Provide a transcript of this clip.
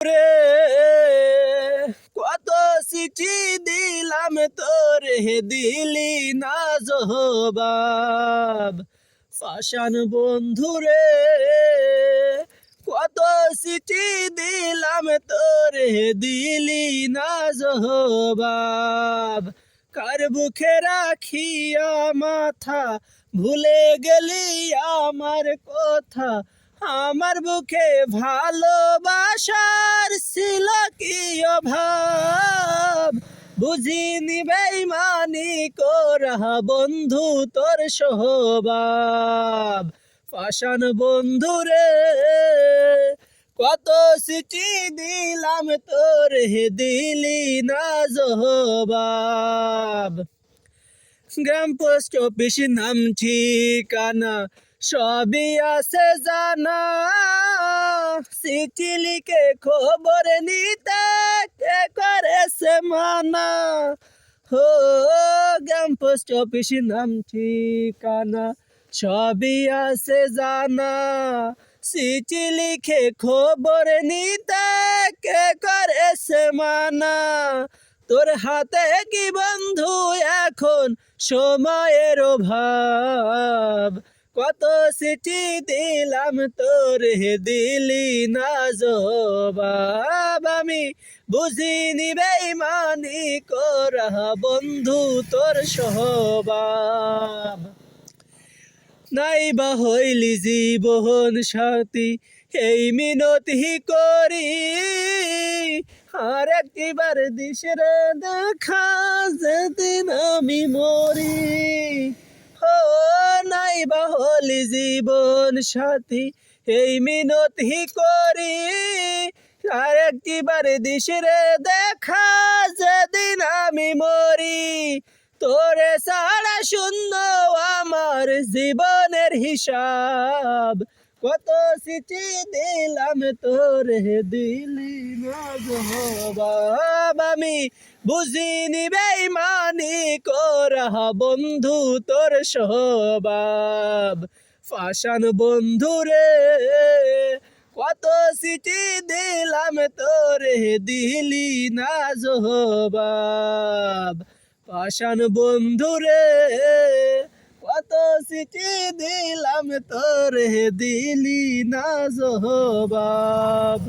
রে কত চিঠি দিলাম তোরে দিলি না জবাব। পাষাণ বন্ধু রে কত চিঠি দিলাম তোরে দিলি না জবাব। কার বুকে রাখিয়া মাথা ভুলে গেলি আমার কথা। আমার বুকে ভালোবাসার ছিল কি অভাব। বুঝিনি বেইমানি করা বন্ধু তোর স্বভাব। পাষাণ বন্ধু রে কত চিঠি দিলাম তোরে দিলি না জবাব। গ্রাম পোস্ট অফিস নাম ঠিকানা সবই আছে জানা। চিঠি লিখে খবর নিতে কে করেছে মানা। হো গ্রাম পোস্ট অফিস নাম ঠিকানা সবই আছে জানা। চিঠি লিখে খবর নিতে কে করেছে মানা। তোর হাতে কি বন্ধু এখন সময়ের অভাব। কত চিঠি দিলাম তোরে দিলি না জবাব। আমি বুঝিনি বেইমানি করা বন্ধু তোর স্বভাব। নাই বা হইলি জীবন সাথী এই মিনতি করি। আর একবার দিশরে দেখা যেদিন আমি মরি। ও নাই বা হলি জীবন সাথী এই মিনতি করি। আর একবার দিশরে দেখা যেদিন আমি মরি। তোরে ছাড়া শূন্য আমার জীবনের হিসাব। কত চিঠি দিলাম তোরে দিলি না জবাব। আমি বুঝিনি বেইমানি করা বন্ধু তোর স্বভাব। পাষাণ বন্ধু রে কত চিঠি দিলাম তোরে দিলি না জবাব। পাষাণ বন্ধু রে কত চিঠি দিলাম তোরে দিলি না জবাব।